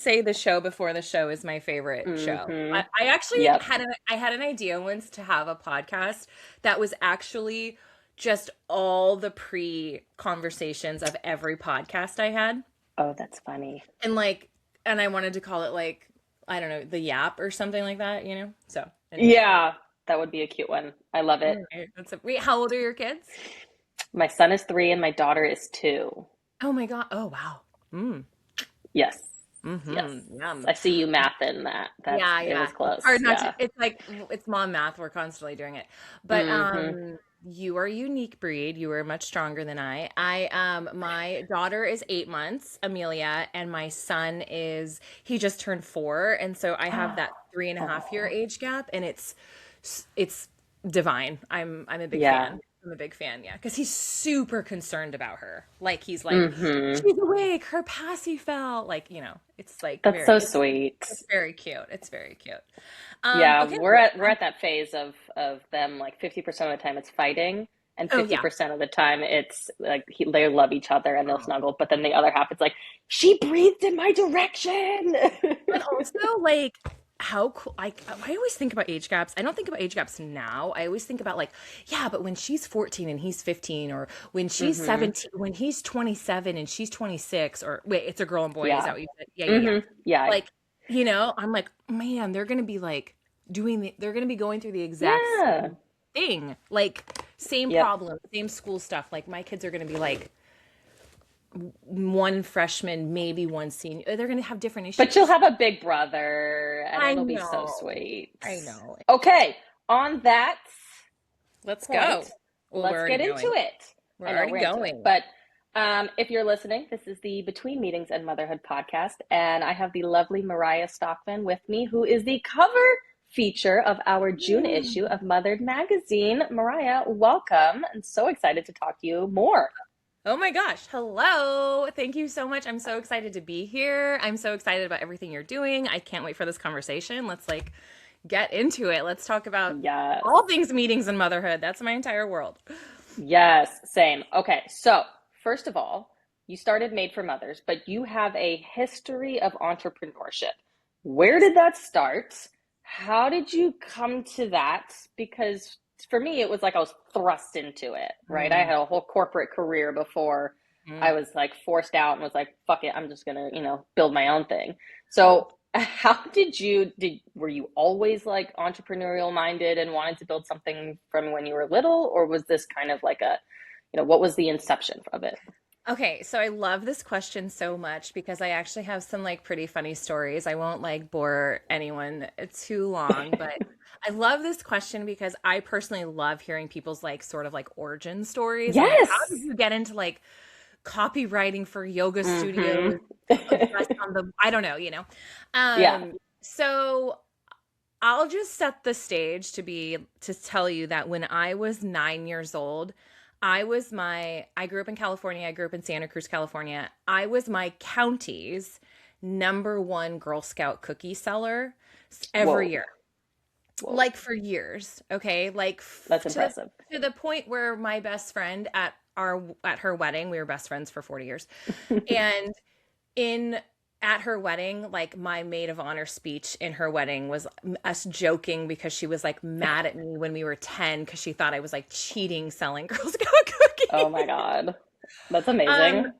say the show before the show is my favorite show. Mm-hmm. I actually Yep. had an idea once to have a podcast that was actually just all the pre-conversations of every podcast I had. Oh, that's funny. And and I wanted to call it like, I don't know, the Yap or something like that, you know? So anyway. Yeah, that would be a cute one. I love it. All right. Wait, how old are your kids? My son is 3 and my daughter is 2. Oh my God. Oh wow. Mm. Yes. Yes. Mm-hmm. Yum. I see you mathing that. That's Yeah, it yeah. was It's close. hard not to, Yeah. it's like it's mom math. We're constantly doing it. But Mm-hmm. you are a unique breed. You are much stronger than my daughter is 8 months, Amelia, and my son is he just turned 4. And so I have that 3.5 year Oh, age gap, and it's divine. I'm a big yeah. fan. I'm a big fan, yeah, because he's super concerned about her. Like he's like, Mm-hmm. she's awake, her passy fell. Like, it's like That's so very sweet. it's very cute. It's very cute. Yeah, Okay. we're at that phase of them like 50% of the time it's fighting and Oh yeah. 50% of the time it's like they love each other and they'll Oh. snuggle, but then the other half it's like she breathed in my direction. But also like how cool, like I always think about age gaps. I don't think about age gaps now. I always think about like, yeah, but when she's 14 and he's 15, or when she's Hmm. 17, when he's 27 and she's 26, or wait, it's a girl and boy, is Yeah. that what you said? Yeah, yeah, yeah. Hmm. Yeah. Like, I'm like, man, they're gonna be like they're gonna be going through the exact Yeah. same thing. Like same Yep. problem, same school stuff. Like my kids are gonna be like one freshman, maybe one senior. They're gonna have different But you'll issues. have a big brother and I it'll be so know. sweet. I know. Okay, on that Let's point, go. Well, we're let's already get into going. it. We're I know already we're into it, going. but if you're listening, this is the Between Meetings and Motherhood podcast, and I have the lovely Mariah Stockman with me, who is the cover feature of our June issue Mm. of Mothered magazine. Mariah, welcome, and so excited to talk to you more. Oh my gosh. Hello. Thank you so much. I'm so excited to be here. I'm so excited about everything you're doing. I can't wait for this conversation. Let's like get into it. Let's talk about Yes. all things meetings and motherhood. That's my entire world. Yes, same. Okay, so first of all, you started Made for Mothers, but you have a history of entrepreneurship. Where Yes. did that start? How did you come to that? Because for me, it was like I was thrust into it, right? I Mm. had a whole corporate career before I Mm. was like forced out and was like, fuck it, I'm just gonna, build my own thing. So how were you always like entrepreneurial minded and wanted to build something from when you were little, or was this kind of like what was the inception of it? Okay, so I love this question so much because I actually have some like pretty funny stories. I won't like bore anyone too long, but I love this question because I personally love hearing people's like sort of like origin stories. I'm like, how did Yes. you get into like copywriting for yoga Mm-hmm. studios, obsessed on the, I don't know, Yeah. So I'll just set the stage to tell you that when I was 9 years old, I grew up in California. I grew up in Santa Cruz, California. I was my county's number one Girl Scout cookie seller every Whoa. year, Whoa. like for years. Okay. Like That's impressive. to the point where my best friend at her wedding, we were best friends for 40 years. And in at her wedding, like my maid of honor speech in her wedding was us joking because she was like mad at me when we were 10 because she thought I was like cheating selling Girl Scout Oh cookies. my God. That's Um, amazing.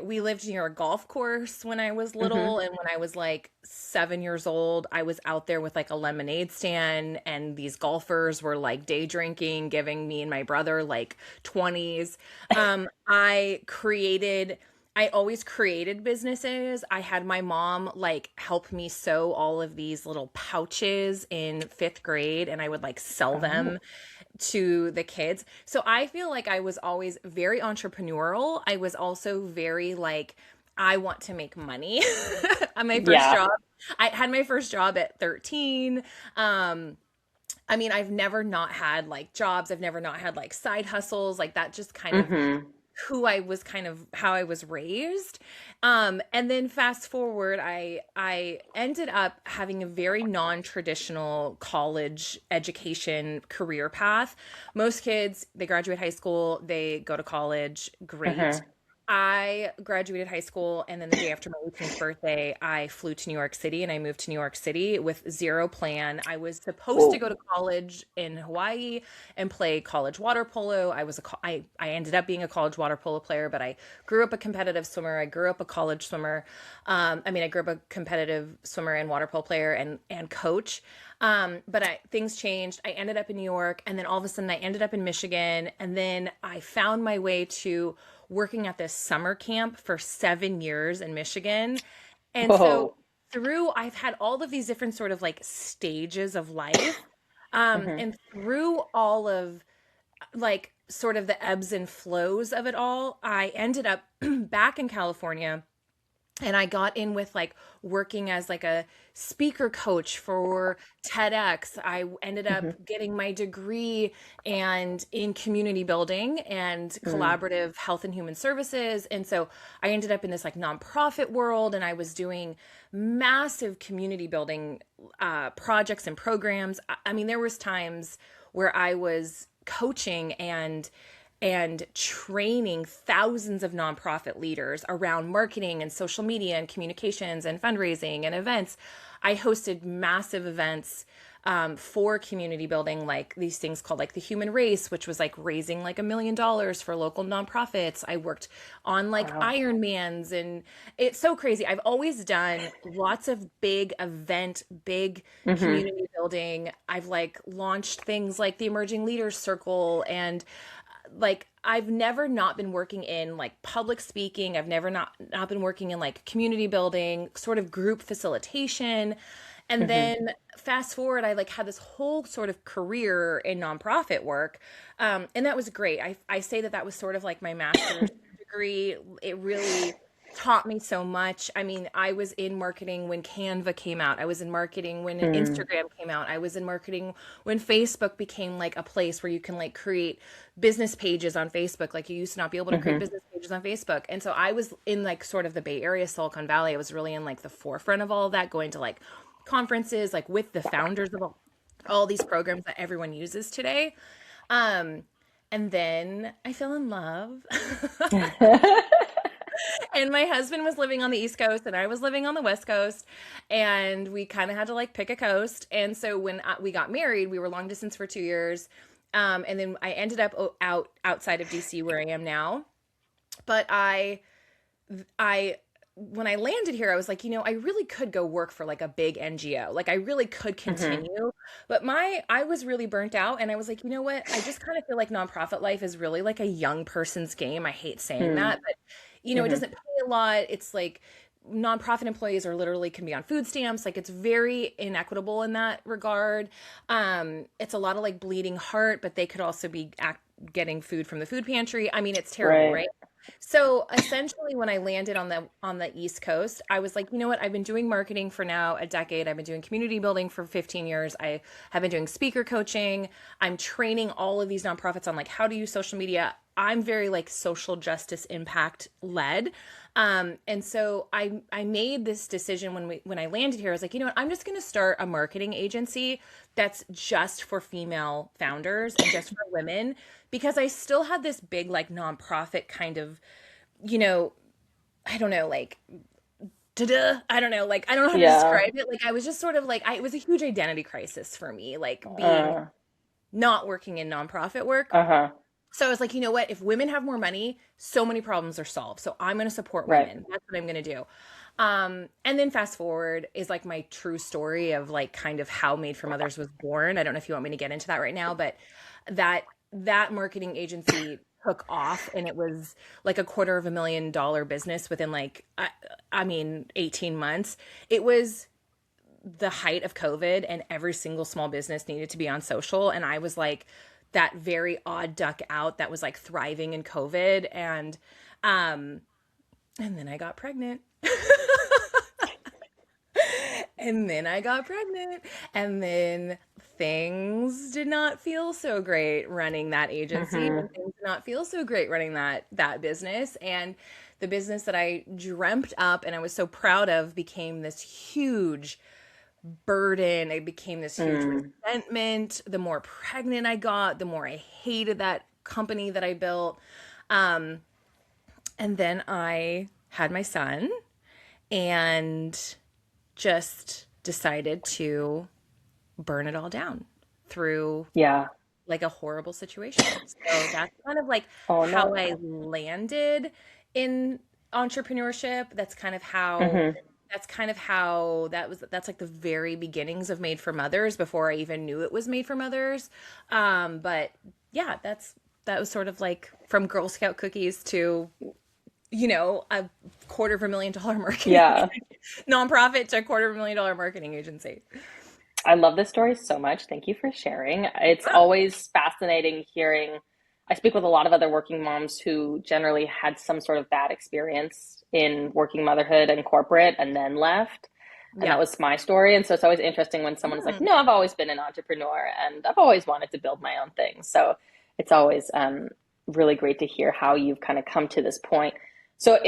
we lived near a golf course when I was Hmm. little, and when I was like 7 years old, I was out there with like a lemonade stand, and these golfers were like day drinking, giving me and my brother like 20s. I always created businesses. I had my mom like help me sew all of these little pouches in fifth grade, and I would like sell them Oh, to the kids. So I feel like I was always very entrepreneurial. I was also very like, I want to make money. On my first yeah. job, I had my first job at 13. I mean, I've never not had like jobs. I've never not had like side hustles. Like that just kind of Hmm. who I was, kind of how I was raised. And then fast forward, I ended up having a very non-traditional college education career path. Most kids, they graduate high school, they go to college, great. Hmm. I graduated high school, and then the day after my 18th birthday, I flew to New York City, and I moved to New York City with zero plan. I was supposed to Whoa. go to college in Hawaii and play college water polo. I ended up being a college water polo player, but I grew up a competitive swimmer. I grew up a college swimmer. I grew up a competitive swimmer and water polo player and coach. Things changed. I ended up in New York, and then all of a sudden I ended up in Michigan, and then I found my way to working at this summer camp for 7 years in Michigan. And so Whoa. I've had all of these different sort of like stages of life. Hmm. And through all of like sort of the ebbs and flows of it all, I ended up back in California, and I got in with like working as like a speaker coach for TEDx. I ended up Hmm. getting my degree and in community building and Mm. collaborative health and human services. And so I ended up in this like nonprofit world, and I was doing massive community building projects and programs. I mean, there was times where I was coaching and training thousands of nonprofit leaders around marketing and social media and communications and fundraising and events. I hosted massive events for community building, like these things called like the human race, which was like raising like $1 million for local nonprofits. I worked on like Wow. Ironmans, and it's so crazy. I've always done lots of big event, big Hmm. community building. I've like launched things like the Emerging Leaders Circle, and like I've never not been working in like public speaking. I've never not been working in like community building, sort of group facilitation. And Hmm. then fast forward, I like had this whole sort of career in nonprofit work. And that was great. I say that was sort of like my master's degree. It really taught me so much. I mean, I was in marketing when Canva came out. I was in marketing when Mm. Instagram came out. I was in marketing when Facebook became like a place where you can like create business pages on Facebook. Like you used to not be able to create Hmm. business pages on Facebook. And so I was in like sort of the Bay Area, Silicon Valley. I was really in like the forefront of all of that, going to like conferences, like with the founders of all these programs that everyone uses today. Um, and then I fell in love. And my husband was living on the East Coast and I was living on the West Coast, and we kind of had to like pick a coast. And so when we got married, we were long distance for 2 years. And then I ended up outside of DC where I am now. But I when I landed here, I was like, I really could go work for like a big NGO. Like I really could Hmm. continue. But I was really burnt out, and I was like, you know what? I just kind of feel like nonprofit life is really like a young person's game. I hate saying Mm. that, but it Hmm. doesn't pay a lot. It's like nonprofit employees are literally can be on food stamps. Like it's very inequitable in that regard. It's a lot of like bleeding heart, but they could also be getting food from the food pantry. I mean, it's terrible, Right. right? So essentially, when I landed on the East Coast, I was like, you know what? I've been doing marketing for now a decade. I've been doing community building for 15 years. I have been doing speaker coaching. I'm training all of these nonprofits on like how to use social media. I'm very like social justice impact led. And so I made this decision when I landed here. I was like, you know what? I'm just going to start a marketing agency that's just for female founders and just for women, because I still had this big like nonprofit kind of, you know, I don't know, like I don't know, like I don't know how to Yeah. describe it. Like I was just sort of like it was a huge identity crisis for me, like being Uh, not working in nonprofit work. uh-huh. So I was like, you know what? If women have more money, so many problems are solved. So I'm going to support Right. women. That's what I'm going to do. And then fast forward is like my true story of like kind of how Made for Mothers was born. I don't know if you want me to get into that right now, but that marketing agency took off, and it was like a $250,000 business within like I mean 18 months. It was the height of COVID, and every single small business needed to be on social. And I was like that very odd duck out that was like thriving in COVID. Um, and then I got pregnant. And then I got pregnant. And then things did not feel so great running that agency. Hmm. And things did not feel so great running that business. And the business that I dreamt up and I was so proud of became this huge burden. It became this huge Mm. resentment. The more pregnant I got, the more I hated that company that I built. Um, And then I had my son and just decided to burn it all down through Yeah. like a horrible situation. So that's kind of like Oh how no. I landed in entrepreneurship. Hmm. That's like the very beginnings of Made for Mothers before I even knew it was Made for Mothers. But yeah, that was sort of like from Girl Scout cookies to, a $250,000 marketing Yeah. nonprofit to $250,000 marketing agency. I love this story so much. Thank you for sharing. It's Yeah. always fascinating hearing. I speak with a lot of other working moms who generally had some sort of bad experience in working motherhood and corporate and then left. And that Yeah. was my story. And so it's always interesting when someone is like, Hmm. no, I've always been an entrepreneur and I've always wanted to build my own thing. So it's always really great to hear how you've kind of come to this point. So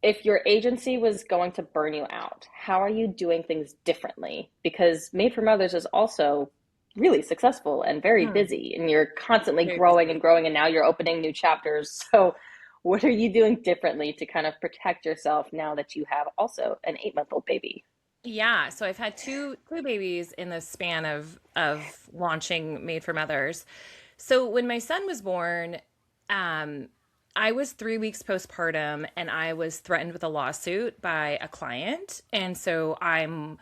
if your agency was going to burn you out, how are you doing things differently? Because Made for Mothers is also really successful and very Hmm. busy, and you're constantly Very growing busy. and growing, and now you're opening new chapters. So, what are you doing differently to kind of protect yourself now that you have also an 8-month-old baby? Yeah, so I've had two babies in the span of launching Made for Mothers. So when my son was born, um, I was 3 weeks postpartum and I was threatened with a lawsuit by a client. And so I'm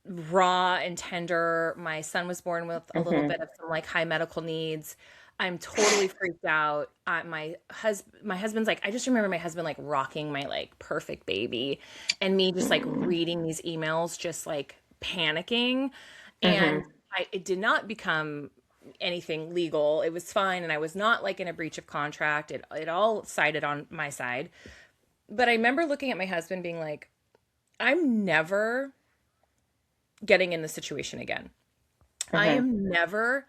raw and tender. My son was born with a little Mm-hmm. bit of some like high medical needs. I'm totally freaked out. My husband's like, I just remember my husband like rocking my like perfect baby and me just like reading these emails, just like panicking. And Mm-hmm. it did not become anything legal. It was fine. And I was not like in a breach of contract. It all sided on my side. But I remember looking at my husband being like, I'm never getting in this situation again. I Mm-hmm. am never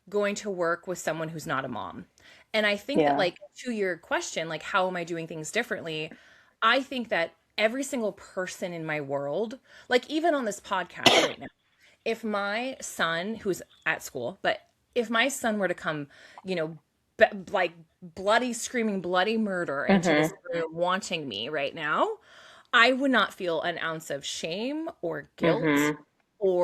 going to work with someone who's not a mom. And I think that, Yeah. like, to your question, like, how am I doing things differently? I think that every single person in my world, like, even on this podcast right now, if my son, who's at school, but if my son were to come, you know, like bloody, screaming, bloody murder into this Mm-hmm. room wanting me right now, I would not feel an ounce of shame or guilt Mm-hmm.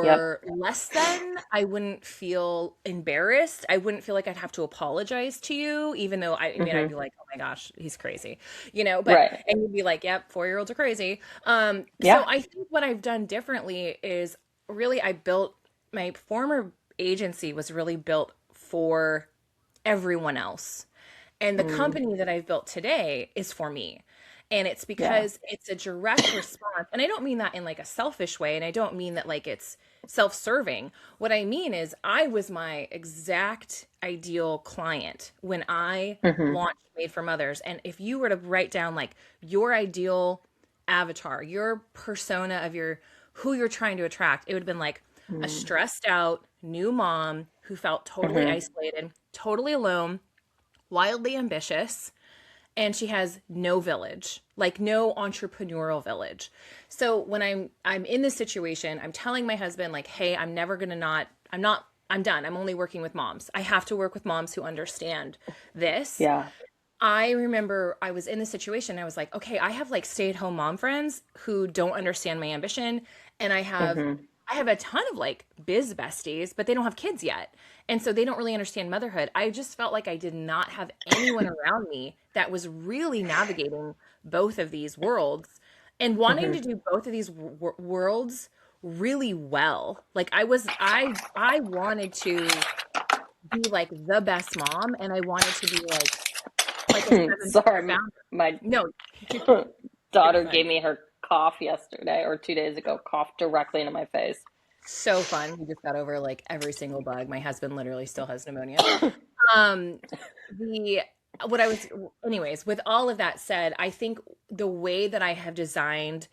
Yep. or less than. I wouldn't feel embarrassed. I wouldn't feel like I'd have to apologize to you, even though I mean, I'd Mm-hmm. be like, oh my gosh, he's crazy, but, Right. and you'd be like, yep, 4-year-olds are crazy. So Yeah. I think what I've done differently is really I built my former agency was really built for everyone else. And the Mm. company that I've built today is for me. And it's Yeah. because it's a direct response. And I don't mean that in like a selfish way. And I don't mean that like it's self serving. What I mean is, I was my exact ideal client when I Mm-hmm. launched Made for Mothers. And if you were to write down like your ideal avatar, your persona of who you're trying to attract, it would have been like a Mm-hmm. stressed out new mom who felt totally isolated, totally alone, wildly ambitious, and she has no village, like no entrepreneurial village. So when I'm in this situation, I'm telling my husband like, "Hey, I'm never going to not I'm done. I'm only working with moms. I have to work with moms who understand this." Yeah. I remember I was in this situation. I was like, okay, I have like stay-at-home mom friends who don't understand my ambition, and Mm-hmm. I have a ton of like biz besties, but they don't have kids yet. And so they don't really understand motherhood. I just felt like I did not have anyone around me that was really navigating both of these worlds and wanting to Mm-hmm. do both of these worlds really well. Like I wanted to be like the best mom, and I wanted to be like a seven-figure Sorry, founder. my No, you're daughter fine. gave me her cough yesterday or 2 days ago, coughed directly into my face. So fun. We just got over like every single bug. My husband literally still has pneumonia. Um, the what I was, anyways, with all of that said, I think the way that I have designed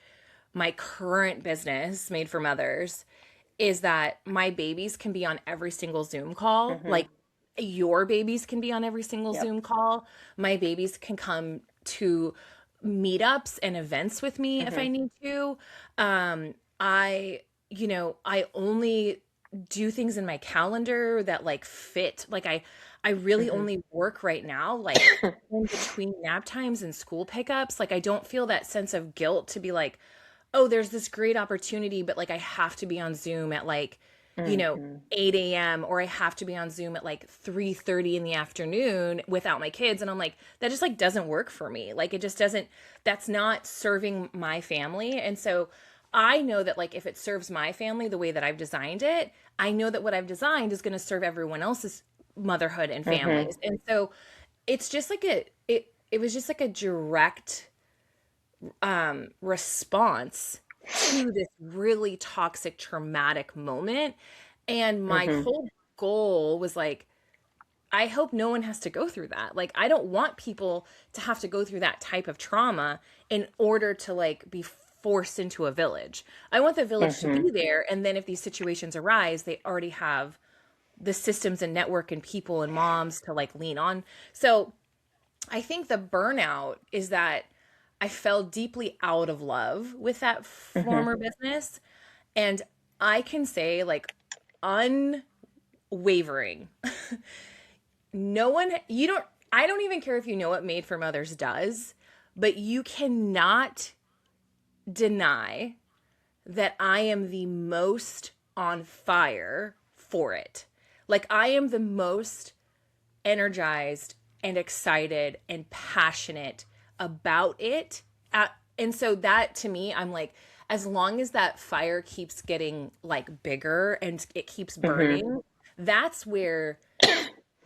my current business, Made for Mothers, is that my babies can be on every single Zoom call. Mm-hmm. Like your babies can be on every single Yep. Zoom call. My babies can come to meetups and events with me if I Mm-hmm. need to. I, I only do things in my calendar that like fit. Like I I really Hmm. only work right now, like in between nap times and school pickups. Like I don't feel that sense of guilt to be like, oh, there's this great opportunity, but like I have to be on Zoom at like, you know, Hmm. 8 a.m. or I have to be on Zoom at like 3:30 in the afternoon without my kids. And I'm like, that just like doesn't work for me. Like it just doesn't, that's not serving my family. And so I know that like if it serves my family the way that I've designed it, I know that what I've designed is going to serve everyone else's motherhood and Hmm. families. And so it's just like it was just like a direct response to this really toxic, traumatic moment. And my Hmm. whole goal was like, I hope no one has to go through that. Like, I don't want people to have to go through that type of trauma in order to like be forced into a village. I want the village to Hmm. be there. And then if these situations arise, they already have the systems and network and people and moms to like lean on. So I think the burnout is that I fell deeply out of love with that Hmm. former business. And I can say, like, unwavering, no one, you don't, I don't even care if you know what Made for Mothers does, but you cannot deny that I am the most on fire for it. Like, I am the most energized and excited and passionate about it. And so that to me, I'm like, as long as that fire keeps getting like bigger and it keeps Hmm. burning, that's where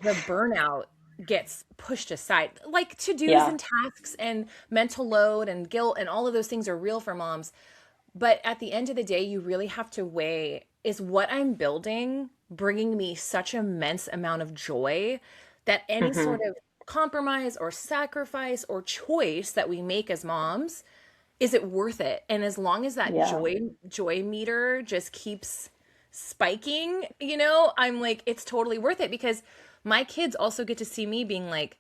the burnout gets pushed aside. Like to dos Yeah. and tasks and mental load and guilt and all of those things are real for moms. But at the end of the day, you really have to weigh, is what I'm building bringing me such immense amount of joy that any Hmm. sort of compromise or sacrifice or choice that we make as moms, is it worth it? And as long as that Yeah. joy meter just keeps spiking, you know, I'm like, it's totally worth it because my kids also get to see me being like,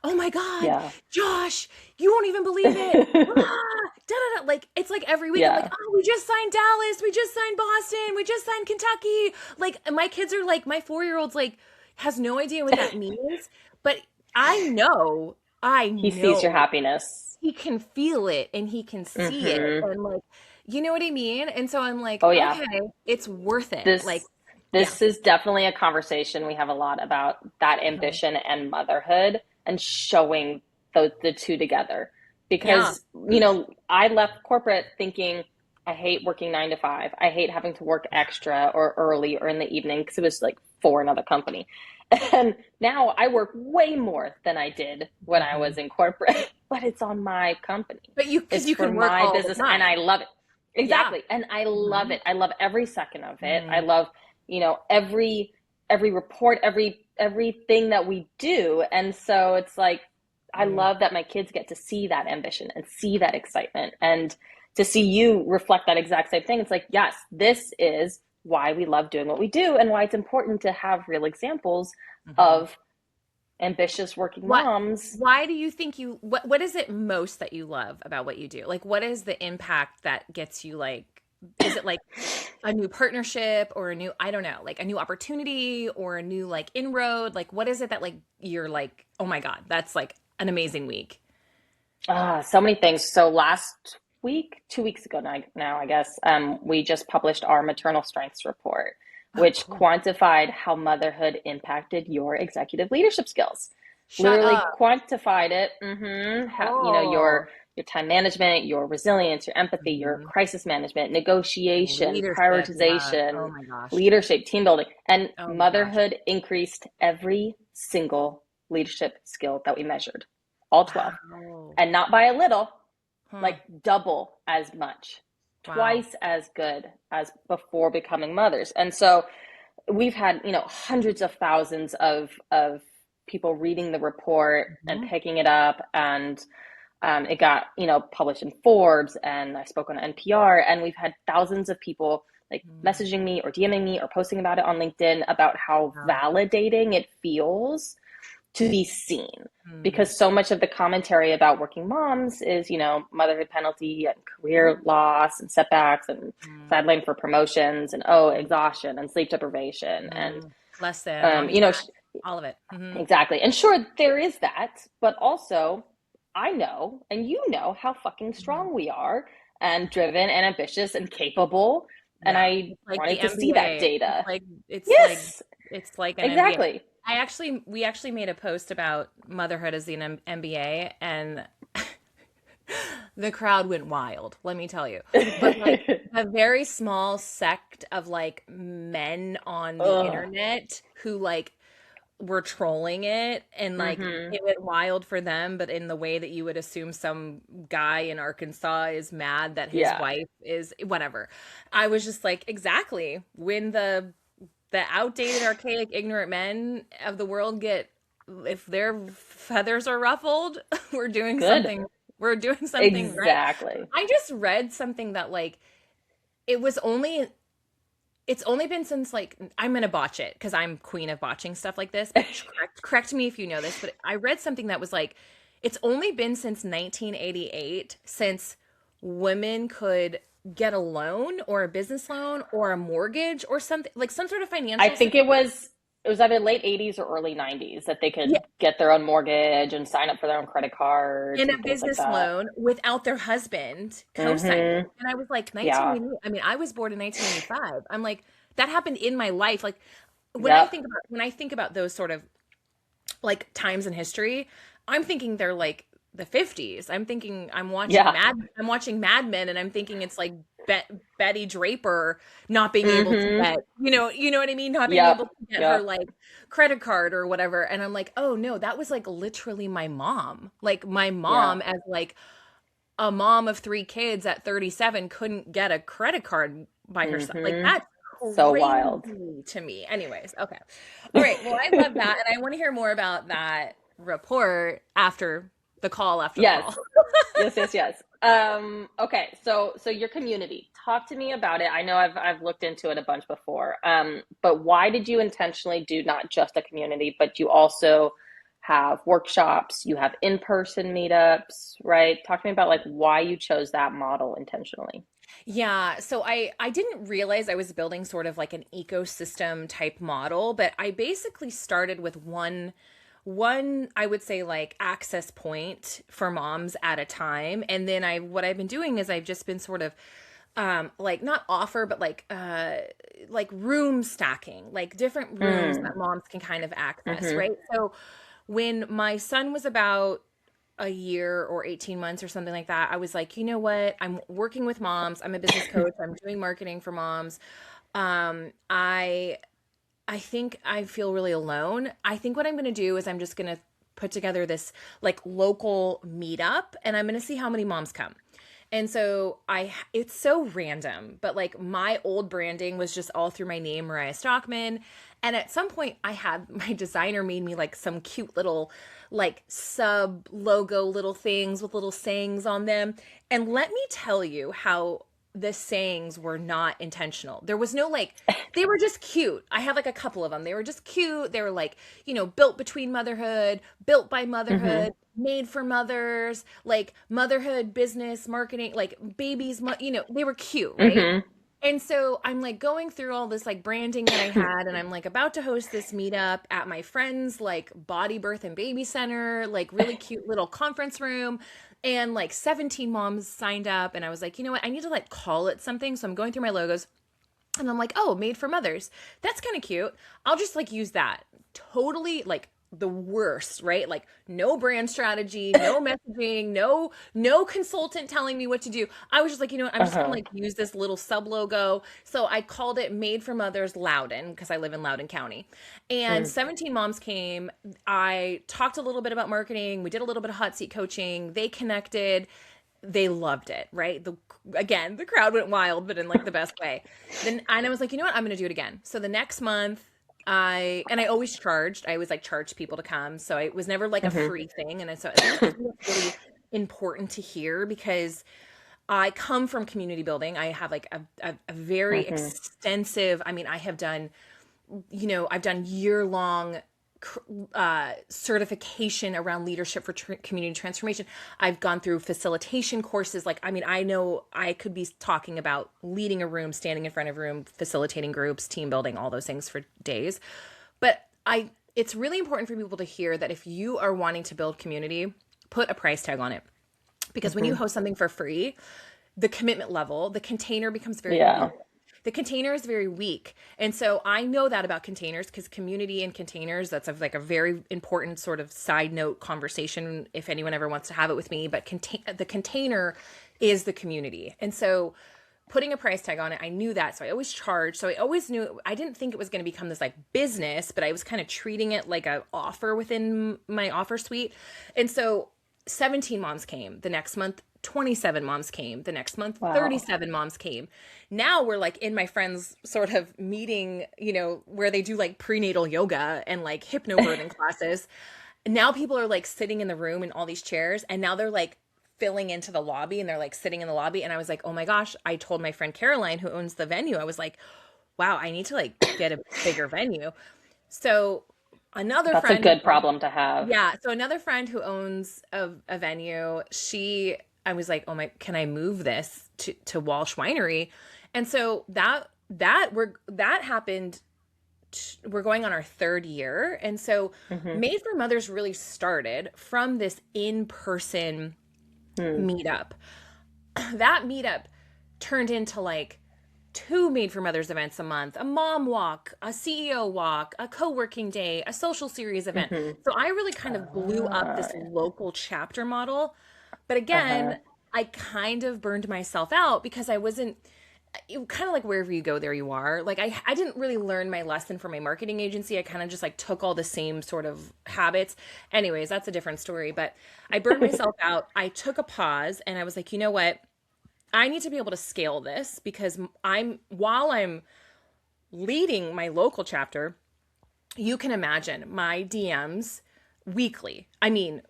oh my God, Yeah. Josh, you won't even believe it. Ah, da, da, da. Like, it's like every week I'm like, Yeah. oh, we just signed Dallas. We just signed Boston. We just signed Kentucky. Like, my kids are like, my 4-year-old's like, has no idea what that means. But I He sees your know happiness. he can feel it and he can see it. Hmm. And like, you know what I mean? And so I'm like, Oh yeah. okay, it's worth it. Like, This yeah. this is definitely a conversation we have a lot about that Mhm. ambition and motherhood and showing the two together. Yeah. Because, you know, I left corporate thinking I hate working 9 to 5. I hate having to work extra or early or in the evening because it was like for another company. And now I work way more than I did when I was Mhm. in corporate, but it's on my company. But because It's you for can work my all the business and I time. love it. Yeah. Exactly. And I love Mhm. it. I love every second of it. I Mhm. love, you know, every report, everything that we do. And so it's like I Mm. love that my kids get to see that ambition and see that excitement and to see you reflect that exact same thing. It's like, yes, this is why we love doing what we do and why it's important to have real examples Mhm. of ambitious working What moms. why do you think what is it most that you love about what you do? Like what is the impact that gets you like, is it like a new partnership or a new, I don't know, like a new opportunity or a new like inroad? Like what is it that like you're like, "Oh my God, that's like an amazing week." So many things. So last week, 2 weeks ago now, I guess, we just published our maternal strengths report, Oh, which cool. quantified how motherhood impacted your executive leadership skills. Shut Literally up. quantified it. How, you know, Oh. your time management, your resilience, your empathy, your Mhm. crisis management, negotiation, Leadership, yeah. Oh prioritization, my gosh. leadership, team building, and Oh my gosh. motherhood increased every single leadership skill that we measured, all 12, Wow. and not by a little, Huh. like double as much, Wow. twice as good as before becoming mothers. And so we've had, you know, hundreds of thousands of people reading the report and Mhm. picking it up, and it got, you know, published in Forbes, and I spoke on NPR, and we've had thousands of people like Mm. messaging me or DMing me or posting about it on LinkedIn about how Wow. validating it feels to be seen, Mm. because so much of the commentary about working moms is, you know, motherhood penalty and career loss and setbacks and Mm. sideline for promotions and oh, Mm. exhaustion and sleep deprivation and Mm. Less than, not you know, enough. All of it. Exactly. And sure, there is that, but also I know and you know how fucking Mhm. strong we are and driven and ambitious and capable. And Yeah, I it's like wanted the to see that MBA. It's data. like it's like Yes, it's like an MBA. exactly. We actually made a post about motherhood as an MBA, and the crowd went wild, let me tell you. But like a very small sect of like men on the Ugh. internet who like were trolling it, and like Mm-hmm. it went wild for them, but in the way that you would assume some guy in Arkansas is mad that his Yeah. wife is whatever. I was just like, exactly. When the outdated, archaic, ignorant men of the world get, if their feathers are ruffled, we're doing Good. something we're doing something right. Exactly. I just read something that like it was only it's only been since like I'm gonna botch it because I'm queen of botching stuff like this, but correct me if you know this, but I read something that was like it's only been since 1988 since women could get a loan or a business loan or a mortgage or something like some sort of I financial think support. it was either late 80s or early 90s that they Yeah, could get their own mortgage and sign up for their own credit cards and and a things like business that. loan without their husband co-signing. Mm-hmm. And I was like Yeah. 1980. I mean, I was born in 1985. I'm like that happened in my life. Like Yep. when I think about those sort of like times in history, I'm thinking they're like the 50s. Yeah. I'm watching Mad Men, and I'm thinking it's like Betty Draper not being able to Mm-hmm. get, you know what I mean? Not being able Yep. to get her Yep. like credit card or whatever. And I'm like, "Oh no, that was like literally my mom." Like my Yeah. mom as like a mom of 3 kids at 37 couldn't get a credit card by herself. Like Mm-hmm. that's So wild. crazy to me. Anyways, okay. All right. Well, I love that. And I want to hear more about that report after the call. Yes. Yes, yes, yes. Okay, so your community. Talk to me about it. I know I've looked into it a bunch before. But why did you intentionally do not just a community, but you also have workshops, you have in-person meetups, right? Talk to me about like why you chose that model intentionally. Yeah, so I didn't realize I was building sort of like an ecosystem type model, but I basically started with one I would say like access point for moms at a time. And then I what I've been doing is I've just been sort of like not offer but like room stacking, like different rooms Mm. that moms can kind of access, Mm-hmm. right? So when my son was about a year or 18 months or something like that, I was like, you know what? I'm working with moms. I'm a business coach. I'm doing marketing for moms. Um, I I think I feel really alone. I think what I'm going to do is I'm just going to put together this like local meetup, and I'm going to see how many moms come. And so it's so random, but like my old branding was just all through my name, Mariah Stockman. And at some point I had my designer made me like some cute little like sub logo little things with little sayings on them. And let me tell you how the sayings were not intentional. There was no like, they were just cute. I have like a couple of them. They were just cute. They were like, built between motherhood, built by Mm-hmm. motherhood, made for mothers, like motherhood, business, marketing, like babies, they were cute, right? Mm-hmm. And so I'm like going through all this like branding that I had, and I'm like about to host this meetup at my friend's like body birth and baby center, like really cute little conference room. And like 17 moms signed up, and I was like, you know what? I need to like call it something. So I'm going through my logos, and I'm like, oh, made for mothers. That's kind of cute. I'll just like use that. Totally like the worst, right? Like no brand strategy, no messaging, no consultant telling me what to do. I was just like, you know what? I'm just gonna Uh-huh. like use this little sub logo. So I called it Made for Mothers Loudon because I live in Loudoun County. And Mm. 17 moms came. I talked a little bit about marketing. We did a little bit of hot seat coaching. They connected. They loved it, right? The crowd went wild, but in like the best way. Then and I was like, you know what? I'm gonna do it again. So the next month, I always charged. I always like charged people to come, so it was never like a Mm-hmm. free thing. So I think it's really important to hear because I come from community building. I have like a very Mm-hmm. extensive. I mean, I have done I've done year long certification around leadership for community transformation. I've gone through facilitation courses. Like, I mean, I know I could be talking about leading a room, standing in front of a room, facilitating groups, team building, all those things for days. But it's really important for people to hear that if you are wanting to build community, put a price tag on it. Because when you host something for free, the commitment level, the container becomes very Yeah. weak. The container is very weak. And so I know that about containers, because community and containers, that's like a very important sort of side note conversation if anyone ever wants to have it with me. But the container is the community. And so putting a price tag on it, I knew that. So I always charged. So I always knew, I didn't think it was going to become this like business, but I was kind of treating it like an offer within my offer suite. And so 17 moms came the next month. 27 moms came the next month. Wow. 37 moms came. Now we're like in my friend's sort of meeting, you know, where they do like prenatal yoga and like hypnobirthing classes. Now people are like sitting in the room in all these chairs, and now they're like filling into the lobby, and they're like sitting in the lobby. And I was like, oh my gosh, I told my friend Caroline, who owns the venue, I was like, wow, I need to like get a bigger venue. So That's a good problem to have. yeah. So another friend who owns a venue, I was like, oh my, can I move this to Walsh Winery? And so that happened. We're going on our third year. And so Made for Mothers really started from this in-person meetup. That meetup turned into like 2 Made for Mothers events a month, a mom walk, a CEO walk, a co-working day, a social series event. So I really kind of blew up this local chapter model. But again, I kind of burned myself out because I wasn't, kind of like wherever you go, there you are. Like I didn't really learn my lesson from my marketing agency. I kind of just like took all the same sort of habits. Anyways, that's a different story. But I burned myself out. I took a pause and I was like, you know what? I need to be able to scale this, because while I'm leading my local chapter, you can imagine my DMs weekly. I mean,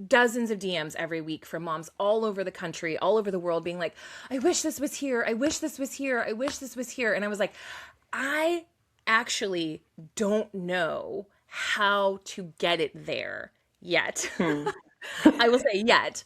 dozens of DMs every week from moms all over the country, all over the world, being like, I wish this was here. I wish this was here. I wish this was here. And I was like, I actually don't know how to get it there yet. I will say yet.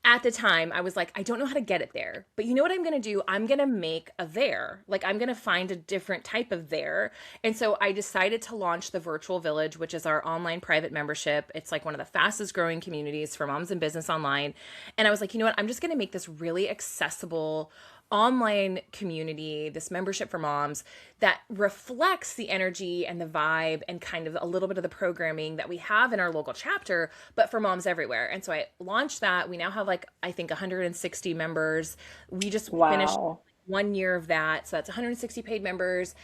At the time, I was like, I don't know how to get it there. But you know what I'm going to do? I'm going to make a there. Like, I'm going to find a different type of there. And so I decided to launch the Virtual Village, which is our online private membership. It's like one of the fastest growing communities for moms in business online. And I was like, you know what? I'm just going to make this really accessible online community, this membership for moms that reflects the energy and the vibe and kind of a little bit of the programming that we have in our local chapter, but for moms everywhere. And so I launched that. We now have like, I think 160 members. We just finished 1 year of that. So that's 160 paid members.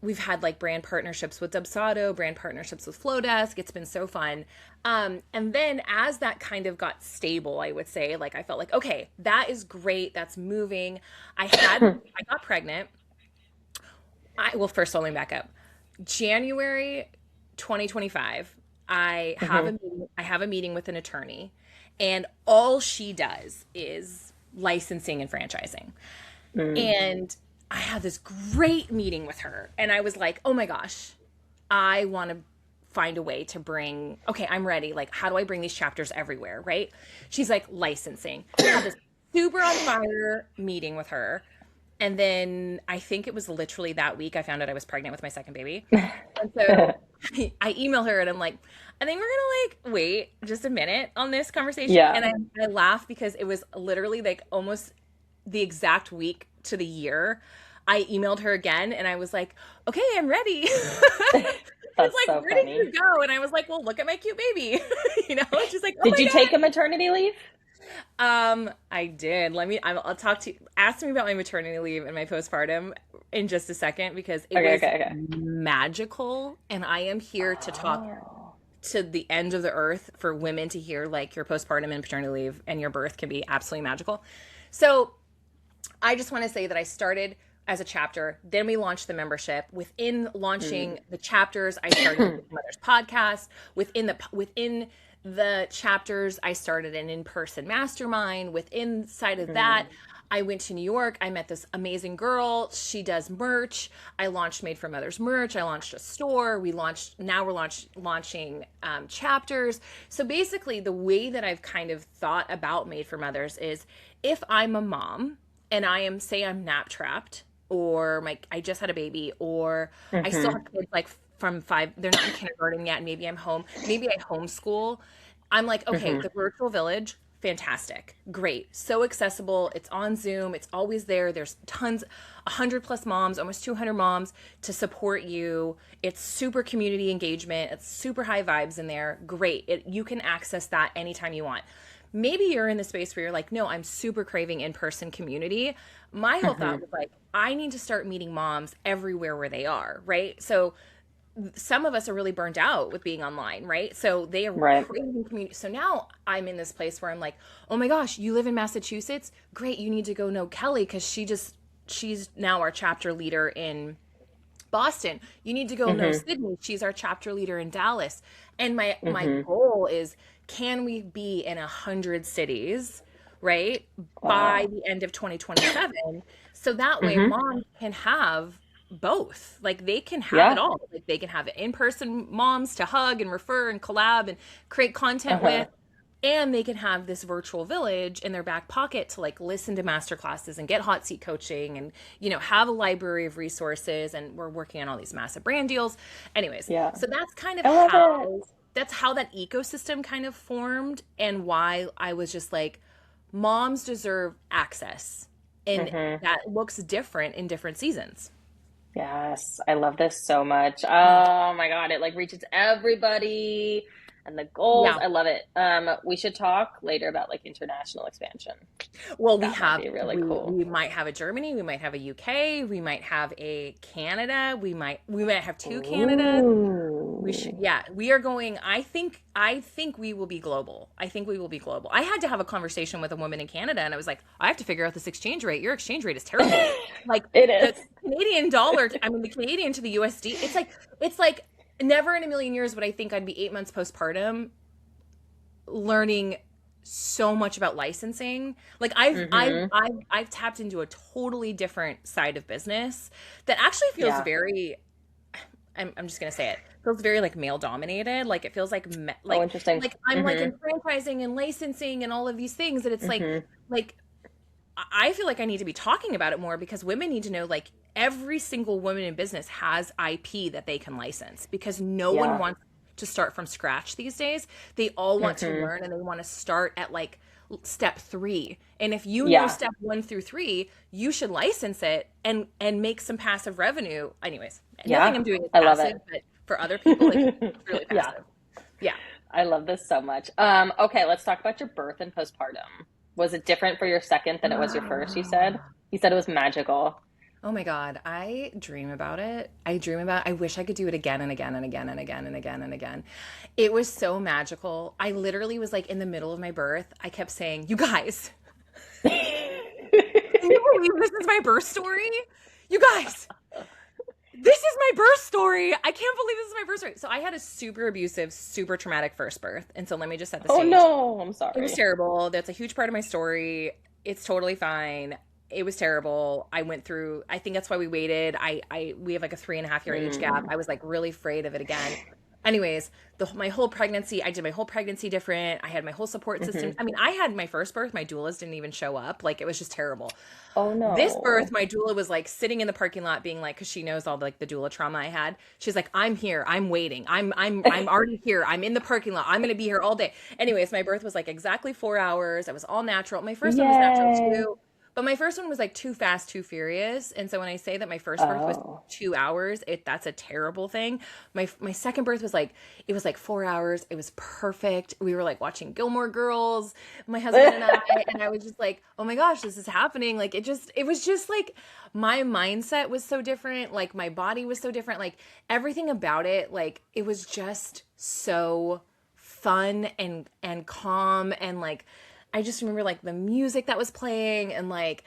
We've had like brand partnerships with Dubsado, brand partnerships with Flowdesk. It's been so fun. And then as that kind of got stable, I would say, like, I felt like, okay, that is great. That's moving. I got pregnant. Well, first, let me back up. January 2025, I have a meeting with an attorney, and all she does is licensing and franchising. And I had this great meeting with her, and I was like, oh my gosh, I want to find a way to okay, I'm ready. Like, how do I bring these chapters everywhere, right? She's like, licensing. I had this super on fire meeting with her. And then I think it was literally that week I found out I was pregnant with my second baby. And so I email her and I'm like, I think we're going to like wait just a minute on this conversation. Yeah. And I laugh because it was literally like almost the exact week to the year. I emailed her again and I was like, okay, I'm ready. That's it's like, so where funny. did you go? And I was like, well, look at my cute baby. You know, she's like, oh Did my you God. take a maternity leave? I did. I'll talk to you. Ask me about my maternity leave and my postpartum in just a second, because it was magical. And I am here to talk to the end of the earth for women to hear, like, your postpartum and paternity leave and your birth can be absolutely magical. So I just want to say that I started as a chapter. Then we launched the membership. Within launching the chapters, I started the Mother's podcast. Within the chapters, I started an in-person mastermind. Inside of that, I went to New York. I met this amazing girl. She does merch. I launched Made for Mothers merch. I launched a store. Now we're launching chapters. So basically, the way that I've kind of thought about Made for Mothers is, if I'm a mom and I'm nap trapped, or I just had a baby, or I still have kids like from 5, they're not in kindergarten yet. Maybe I'm home. Maybe I homeschool. I'm like, okay, Hmm. the virtual village, fantastic. Great. So accessible. It's on Zoom. It's always there. There's tons, 100 plus moms, almost 200 moms to support you. It's super community engagement. It's super high vibes in there. Great. You can access that anytime you want. Maybe you're in the space where you're like, no, I'm super craving in-person community. My whole thought Hmm. was like, I need to start meeting moms everywhere where they are, right? So some of us are really burnt out with being online, right? So they are Right. craving community. So now I'm in this place where I'm like, oh my gosh, you live in Massachusetts? Great, you need to go know Kelly because she's now our chapter leader in Boston. You need to go know Hmm. Sydney. She's our chapter leader in Dallas. And my Hmm. goal is, can we be in 100 cities, right, by Wow. the end of 2027? So that way Hmm. moms can have both. Like they can have it Yeah. all. Like they can have in-person moms to hug and refer and collab and create content Uh-huh. with, and they can have this virtual village in their back pocket to like listen to master classes and get hot seat coaching and have a library of resources, and we're working on all these massive brand deals. Anyways, Yeah. so that's kind of I love it. how that ecosystem kind of formed, and why I was just like, moms deserve access, and Hmm. that looks different in different seasons. Yes, I love this so much. Oh my God, it like reaches everybody and the goals. Yeah. I love it. We should talk later about like international expansion. Well, we That might have be really cool. we might have a Germany, we might have a UK, we might have a Canada, we might have two Canadas. We should, Ooh. yeah, we are going. I think we will be global. I think we will be global. I had to have a conversation with a woman in Canada, and I was like, I have to figure out this exchange rate. Your exchange rate is terrible. Like It the is. Canadian dollar, I mean, the Canadian to the USD, it's like never in a million years would I think I'd be 8 months postpartum learning so much about licensing. Like Hmm. I've tapped into a totally different side of business that actually feels Yeah. very, I'm just gonna say it. Feels very like male dominated. Like it feels like Oh, interesting. like I'm like Hmm. in franchising and licensing and all of these things that it's Hmm. like I feel like I need to be talking about it more because women need to know like every single woman in business has IP that they can license, because no one Yeah. wants to start from scratch these days. They all want to Hmm. learn and they want to start at like step 3. And if you know Yeah. step 1 through 3, you should license it and make some passive revenue. Anyways, nothing Yeah. I'm doing is I love passive, it. but for other people it's really Yeah. passive. Yeah. I love this so much. Okay, let's talk about your birth and postpartum. Was it different for your second than it was your first, you said? You said it was magical. Oh my God, I dream about it. I wish I could do it again and again and again and again and again and again. It was so magical. I literally was like in the middle of my birth. I kept saying, you guys, can you believe this is my birth story? You guys, this is my birth story. I can't believe this is my birth story. So I had a super abusive, super traumatic first birth. And so let me just set the Oh stage. no, I'm It was sorry. terrible. That's a huge part of my story. It's totally fine. It was terrible. I went through, I think that's why we waited. We have like a 3.5 year age gap. Mm. I was like really afraid of it again. Anyways, my whole pregnancy, I did my whole pregnancy different. I had my whole support system. Hmm. I mean, I had my first birth, my doulas didn't even show up. Like it was just terrible. Oh This birth, no. my doula was like sitting in the parking lot being like, cause she knows all like the doula trauma I had. She's like, I'm here. I'm waiting. I'm already here. I'm in the parking lot. I'm going to be here all day. Anyways, my birth was like exactly 4 hours. I was all natural. My first one was natural Yay. too. But my first one was like too fast, too furious. And so when I say that my first birth was Oh. 2 hours, that's a terrible thing. My second birth was like, it was like 4 hours. It was perfect. We were like watching Gilmore Girls, my husband and I was just like, oh my gosh, this is happening. Like it was just like my mindset was so different. Like my body was so different. Like everything about it, like it was just so fun and calm, and like I just remember like the music that was playing, and like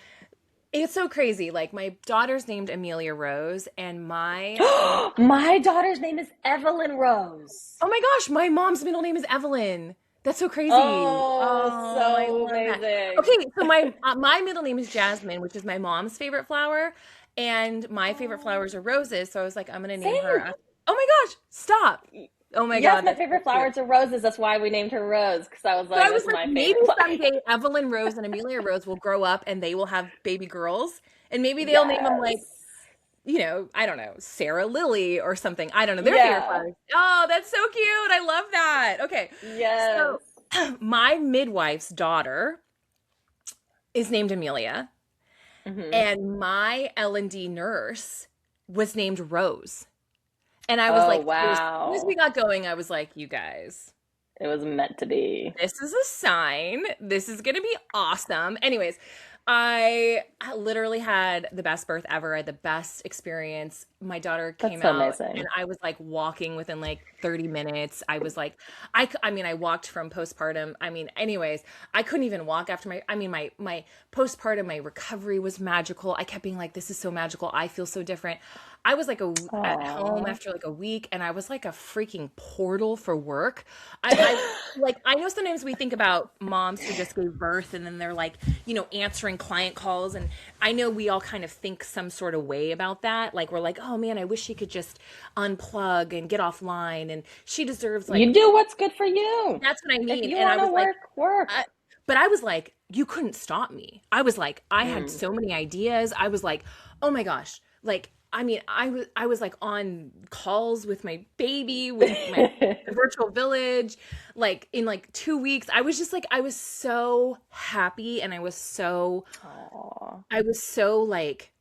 it's so crazy. Like my daughter's named Amelia Rose, and My daughter's name is Evelyn Rose. oh my gosh, my mom's middle name is Evelyn. That's so crazy. Oh, Oh, I so love that. amazing. Okay, so my middle name is Jasmine, which is my mom's favorite flower, and my favorite Oh, flowers are roses. So I was like, I'm gonna name her. same. Oh my gosh, stop! Oh my Yes, God, my that's so favorite cute. flowers are roses. That's why we named her Rose, because I was So like, I was that's like, my maybe favorite flower. someday Evelyn Rose and Amelia Rose will grow up and they will have baby girls, and maybe they'll name them like Yes. I don't know, Sarah Lily or something. I don't know. Their favorite Yeah. flowers. Oh, that's so cute. I love that. Okay. Yes. So my midwife's daughter is named Amelia, Hmm. and my L&D nurse was named Rose. And I was Oh, like, as soon as we wow. got going, I was like, you guys, It was meant to be. this is a sign. This is going to be awesome. Anyways, I literally had the best birth ever. I had the best experience. My daughter That's came so out and amazing. I was like walking within like 30 minutes. I was like, I mean, I walked from postpartum. I mean, anyways, I couldn't even walk after my postpartum, my recovery was magical. I kept being like, this is so magical. I feel so different. I was like at home Aw. after like a week and I was like a freaking portal for work. I like, I know sometimes we think about moms who just gave birth and then they're like, answering client calls. And I know we all kind of think some sort of way about that. Like, we're like, oh man, I wish she could just unplug and get offline. And she deserves You like, do what's good for you. that's what I If mean. you And I want to was like, work, work. I, but I was like, you couldn't stop me. I was like, I had Mm. so many ideas. I was like, oh my gosh. Like, I mean, I was like on calls with my baby, with my virtual village, like in like 2 weeks. I was just like, I was so happy and Aw. I was so like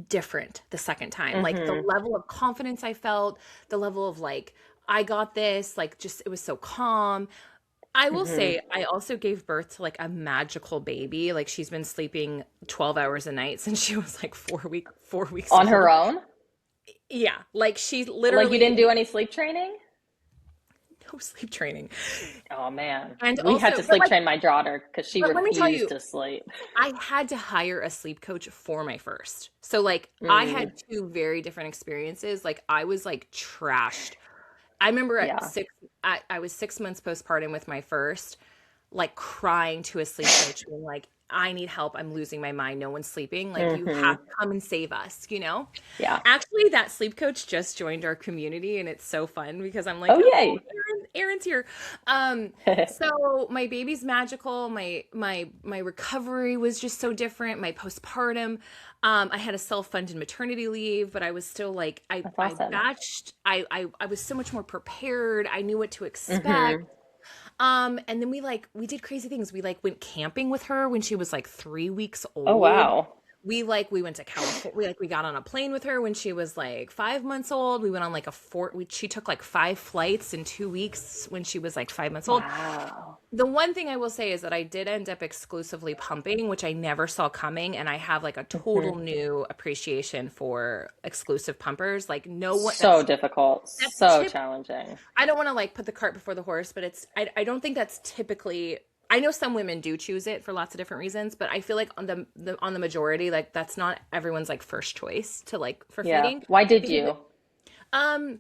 different the second time. Like the Hmm. level of confidence I felt, the level of like, I got this, like just it was so calm. I will Hmm. say I also gave birth to like a magical baby. Like she's been sleeping 12 hours a night since she was like 4 weeks On her old. own? Yeah, like she Like you didn't literally do any sleep training? no sleep training. Oh man. And We had also, to sleep train my daughter because she but let me tell refused you, to sleep. I had to hire a sleep coach for my first. So like I Mm. had two very different experiences. Like I was like trashed. I remember Yeah. I was 6 months postpartum with my first, like crying to a sleep coach, being like, I need help. I'm losing my mind. No one's sleeping. Like, you have Hmm. to come and save us, you know? Yeah. Actually, that sleep coach just joined our community and it's so fun because I'm like, Oh, oh, yay. Aaron's here. So my baby's magical. My recovery was just so different. My postpartum, I had a self-funded maternity leave, but I was still like, That's I awesome. batched. I was so much more prepared. I knew what to expect. Hmm. And then we did crazy things. We like went camping with her when she was like 3 weeks Oh, old. wow. We went to California. We got on a plane with her when she was like 5 months old. We went on like she took like 5 flights in 2 weeks when she was like 5 months old. Wow. The one thing I will say is that I did end up exclusively pumping, which I never saw coming, and I have like a total Hmm. new appreciation for exclusive pumpers. Like no one So difficult. that's So tip challenging. I don't want to like put the cart before the horse, but I don't think that's typically. I know some women do choose it for lots of different reasons, but I feel like on the majority, like that's not everyone's like first choice to like for Yeah. feeding Why did because you? um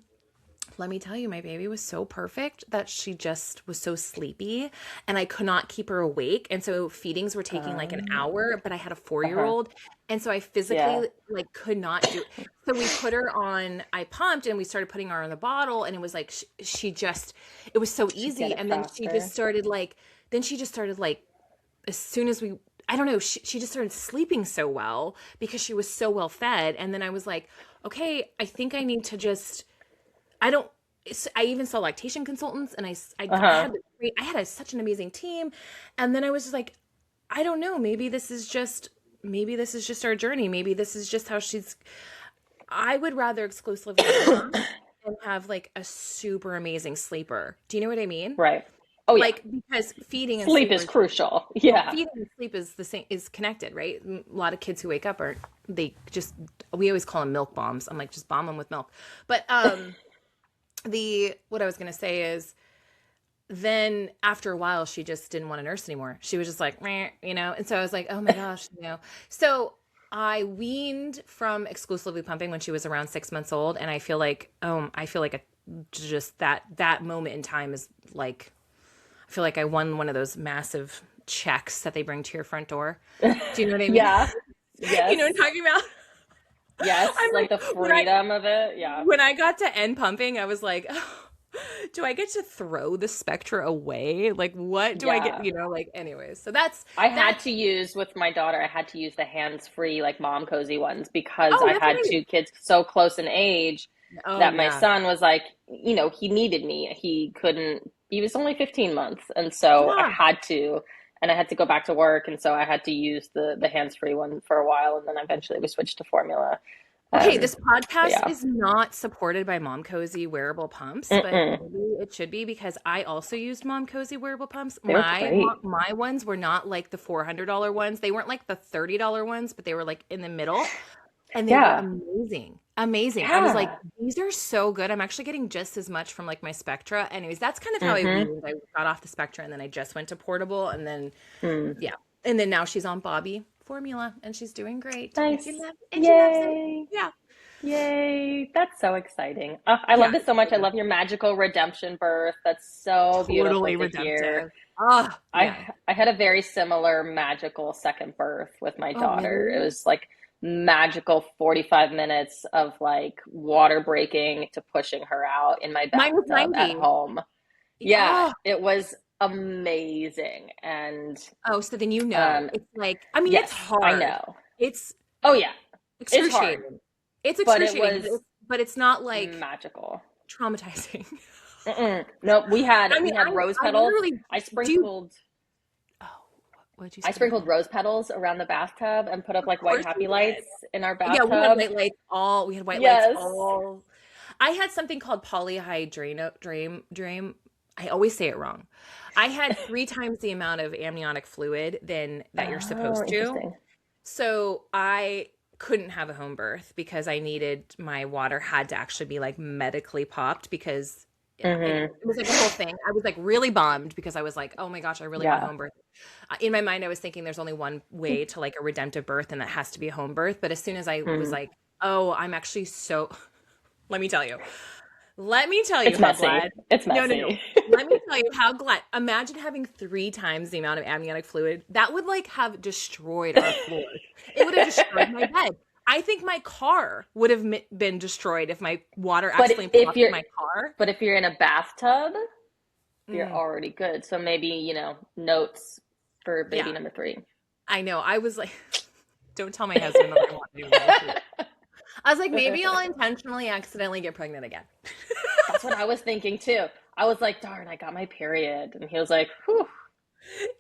let me tell you, my baby was so perfect that she just was so sleepy and I could not keep her awake. And so feedings were taking like an Um, hour, but I had a 4 year uh-huh. old. And so I Yeah. physically like could not do it. So we put her on, I pumped and we started putting her on the bottle. And it was like, she just, it was so Should get easy. it And faster. then she just started like, as soon as I don't know, she just started sleeping so well because she was so well fed. And then I was like, okay, I think I need to just, I don't. I even saw lactation consultants, and I Uh-huh. had such an amazing team, and then I was just like, I don't know, maybe this is just our journey. Maybe this is just how she's. I would rather exclusively pump and have like a super amazing sleeper. Do you know what I mean? Right. Oh yeah. Like because feeding and Sleep is sleepers, crucial. Yeah. feeding and sleep is the same is connected, right? A lot of kids who wake up are they just we always call them milk bombs. I'm like just bomb them with milk, but the what I was gonna say is then after a while she just didn't want to nurse anymore. She was just like, meh, and so I was like, oh my gosh. So I weaned from exclusively pumping when she was around 6 months old, and I feel like just that moment in time is like I feel like I won one of those massive checks that they bring to your front door. Do you know what I mean? Yeah. You know what Yes. I'm talking about? Yes. I'm Like like the when I freedom of it. Yeah. when I got to end pumping, I was like, oh, do I get to throw the Spectra away? Like, what do I get? Yeah. Like, anyways. So that's I had that's. to use with my daughter, I had to use the hands-free like mom cozy ones because Oh, I that's had right. two kids so close in age Oh that my yeah, son was like, he needed me. He couldn't, he was only 15 months. And so yeah. I had to go back to work. And so I had to use the hands-free one for a while. And then eventually we switched to formula. Okay, Um, this but podcast yeah. is not supported by Mom Cozy wearable pumps, but Mm-mm. maybe it should be because I also used Mom Cozy wearable pumps. They were great. My ones were not like the $400 ones. They weren't like the $30 ones, but they were like in the middle, and they were Yeah. amazing. Amazing. I was like, Yeah. these are so good. I'm actually getting just as much from like my Spectra. Anyways, that's kind of how I Mm-hmm. weaned. I got off the Spectra and then I just went to portable and then Mm. yeah. And then now she's on Bobby formula and she's doing great. And she Nice. loves it. Yay. Yeah. Yay, that's so exciting. I love Yeah. this so much. I love your magical redemption birth. That's so beautiful Totally to hear. redemptive. Oh, I yeah. I had a very similar magical second birth with my Oh, daughter. It really? was like magical 45 minutes of like water breaking to pushing her out in my Mine was bathtub at 90. home. Yeah, Oh, it was amazing. And oh, so then um it's like, I mean, it's yes, I hard. know. It's Oh yeah, it's hard, excruciating. It's but it excruciating, was but it's not like magical. traumatizing. Mm-mm. Nope, we had I mean, we had rose I petals. literally I do. sprinkled Oh, what'd you I sprinkled sprinkle? rose petals around the bathtub and put up Of like white course you happy did. lights in our Yeah, we had bathtub. white lights all. We had white lights Yes. all. I had something called polyhydramnion. Dream. I always say it wrong. I had three times the amount of amniotic fluid than that you're Oh, supposed to. interesting. So I couldn't have a home birth because I needed my water had to actually be like medically popped because yeah, anyway, Hmm. it was like a whole thing. I was like really bummed because I was like, oh my gosh, I really want a Yeah. home birth. In my mind, I was thinking there's only one way to like a redemptive birth, and that has to be a home birth. But as soon as I was Mm. like, oh, I'm actually so, let me tell you, let me tell you It's how messy. glad. It's No, no, no. messy. Let me tell you how glad. Imagine having three times the amount of amniotic fluid. That would like have destroyed our floors. It would have destroyed my bed. I think my car would have been destroyed if my water But accidentally if popped in you're my car. but if you're in a bathtub, you're Mm, already good. So maybe, notes for baby yeah, number three. I know. I was like, don't tell my husband that I want to do number three. I was like, maybe I'll intentionally accidentally get pregnant again. That's what I was thinking too. I was like, darn, I got my period. And he was like, whew,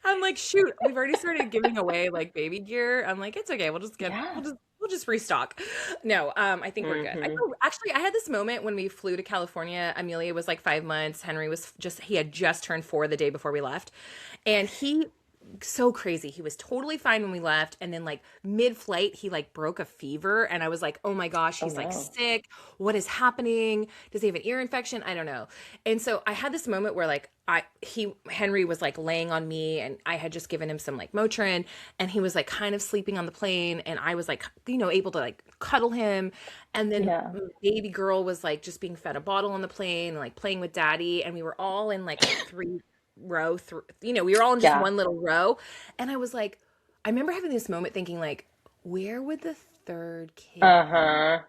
I'm like, shoot, we've already started giving away like baby gear. I'm like, it's okay. yeah. We'll just restock. No, I think we're good. Hmm. Actually, I had this moment when we flew to California. Amelia was like 5 months. Henry was he had just turned 4 the day before we left. And he so crazy. He was totally fine when we left, and then like mid-flight, he like broke a fever, and I was like, "Oh my gosh, Oh he's like no. sick. What is happening? Does he have an ear infection? I don't know." And so I had this moment where like Henry was like laying on me, and I had just given him some like Motrin, and he was like kind of sleeping on the plane, and I was like able to like cuddle him, and then Yeah. baby girl was like just being fed a bottle on the plane, and like playing with daddy, and we were all in like a three row through, we were all in just Yeah. one little row. And I was like, I remember having this moment thinking like, where would the third kid Uh-huh.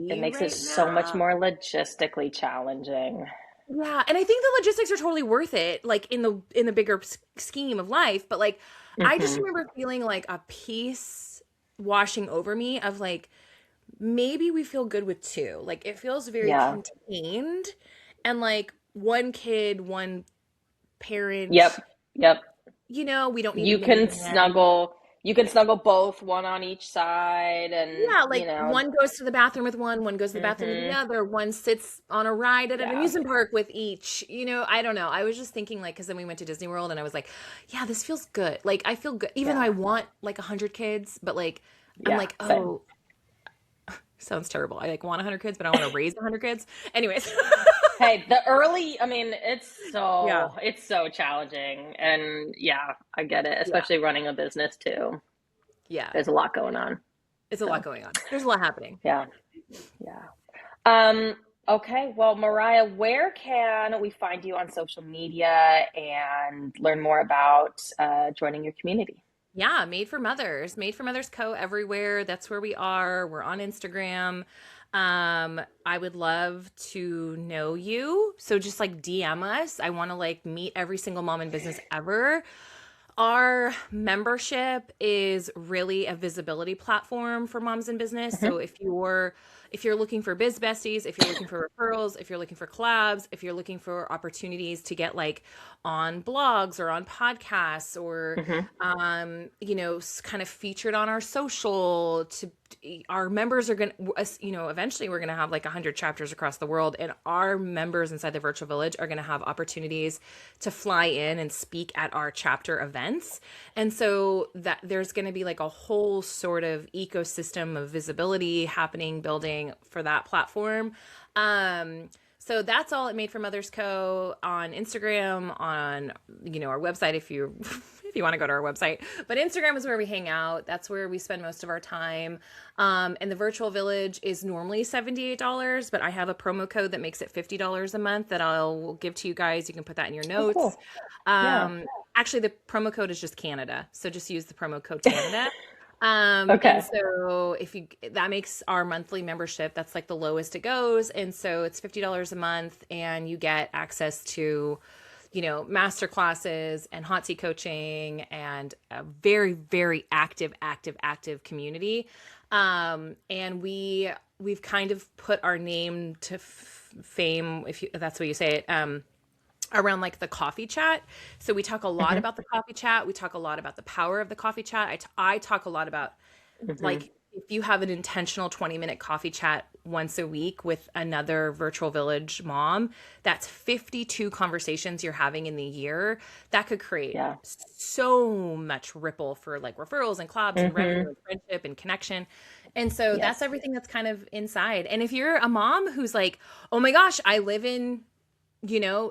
It be makes it right so much now? more logistically challenging. Yeah, and I think the logistics are totally worth it, like in the bigger scheme of life. But like, I just Hmm. remember feeling like a peace washing over me of like, maybe we feel good with two. Like it feels very Yeah. contained, and like one kid, one Yep. parent. Yep. We don't need a You can minivan. snuggle, you can snuggle both, one on each side, and Yeah, like one goes to the bathroom with one goes to the bathroom with the hmm other, one sits on a ride at an yeah. amusement park with each. I don't know. I was just thinking like, because then we went to Disney World and I was like, yeah, this feels good. Like I feel good, even though Yeah. I want like 100 kids, but like I'm Yeah. like, Same. oh, sounds terrible. I like want 100 kids, but I want to raise 100 kids. Anyways, Hey, I mean, yeah, it's so challenging. And yeah, I get it, yeah, especially running a business too. yeah. There's a lot going on. It's a lot So, going on. There's a lot happening. yeah. Yeah. Um, okay. Well, Mariah, where can we find you on social media and learn more about joining your community? Yeah, Made for Mothers Co everywhere. That's where we are. We're on Instagram. I would love to know you. So just like DM us. I want to like meet every single mom in business ever. Our membership is really a visibility platform for moms in business. Hmm. So if you're looking for biz besties, if you're looking for referrals, if you're looking for collabs, if you're looking for opportunities to get like on blogs or on podcasts or Hmm. kind of featured on our social to our members are going to eventually we're going to have like 100 chapters across the world, and our members inside the virtual village are going to have opportunities to fly in and speak at our chapter events. And so that there's going to be like a whole sort of ecosystem of visibility happening, building for that platform. So that's all at Made for Mothers Co. on Instagram, on our website if you if you want to go to our website. But Instagram is where we hang out. That's where we spend most of our time. And the virtual village is normally $78, but I have a promo code that makes it $50 a month that I'll give to you guys. You can put that in your Oh, notes. cool. Yeah. Actually, the promo code is just Canada, so just use the promo code Canada. And Okay. so if you that makes our monthly membership, that's like the lowest it goes. And so it's $50 a month and you get access to, master classes and hot seat coaching and a very, very active community. And we've kind of put our name to fame, if that's what you say it, around like the coffee chat. So we talk a lot Hmm. about the coffee chat. We talk a lot about the power of the coffee chat. I talk a lot about Hmm. like if you have an intentional 20-minute coffee chat once a week with another virtual village mom, that's 52 conversations you're having in the year that could create Yeah. so much ripple for like referrals and collabs and revenue Hmm. and friendship and connection. And so that's Yes. everything that's kind of inside. And if you're a mom who's like, oh my gosh, I live in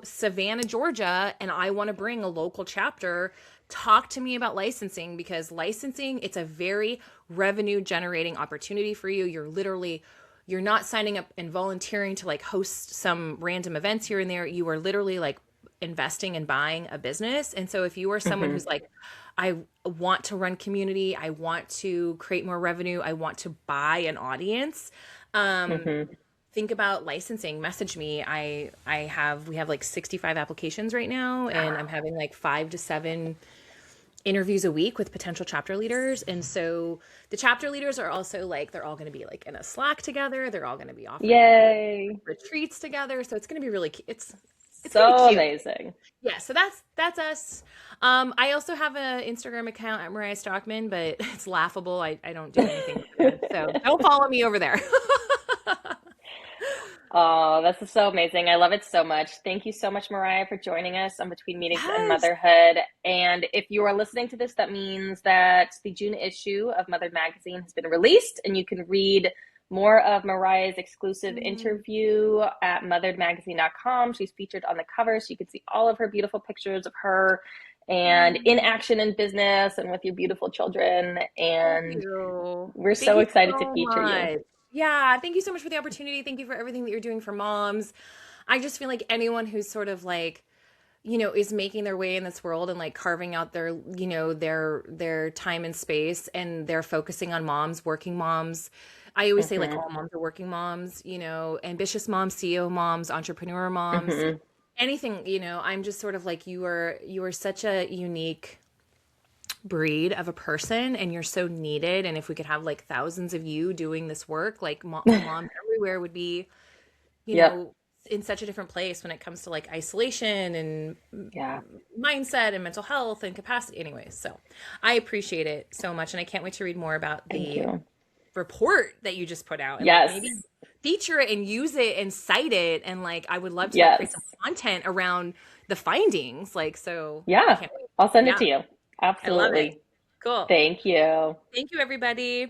Savannah, Georgia, and I want to bring a local chapter, talk to me about licensing, because licensing, it's a very revenue generating opportunity for you. You're not signing up and volunteering to like host some random events here and there. You are literally like investing and buying a business. And so if you are someone Hmm. who's like, I want to run community, I want to create more revenue, I want to buy an audience, um, Hmm. think about licensing, message me. We have like 65 applications right now, and I'm having like 5 to 7 interviews a week with potential chapter leaders. And so the chapter leaders are also like, they're all going to be like in a Slack together. They're all going to be offering like Yay. retreats together. So it's going to be really it's going to be So cute. amazing. Yeah, so that's us. I also have an Instagram account at Mariah Stockman, but it's laughable. I don't do anything good. So don't follow me over there. Oh, this is so amazing. I love it so much. Thank you so much, Mariah, for joining us on Between Meetings and Yes. Motherhood. And if you are listening to this, that means that the June issue of Mother Magazine has been released, and you can read more of Mariah's exclusive Mm. interview at motheredmagazine.com. She's featured on the cover, so you can see all of her beautiful pictures of her and in Mm. action in business and with your beautiful children. Thank And you. we're Thank so you excited to so feature you. much. Yeah, thank you so much for the opportunity. Thank you for everything that you're doing for moms. I just feel like anyone who's sort of like, is making their way in this world and like carving out their time and space, and they're focusing on moms, working moms. I always say like Hmm. all moms are working moms, ambitious moms, CEO moms, entrepreneur moms, Hmm. anything, I'm just sort of like you are such a unique breed of a person, and you're so needed. And if we could have like thousands of you doing this work, like moms everywhere would be, you Yep. know, in such a different place when it comes to like isolation and Yeah. mindset and mental health and capacity. Anyways, so I appreciate it so much. And I can't wait to read more about Thank the you. report that you just put out and like maybe Yes. feature it and use it and cite it. And like, I would love to like create some Yes. content around the findings. Like, so I Yeah. can't wait. I'll send it Yeah, to you. I love it. Absolutely. Cool. Thank you. Thank you, everybody.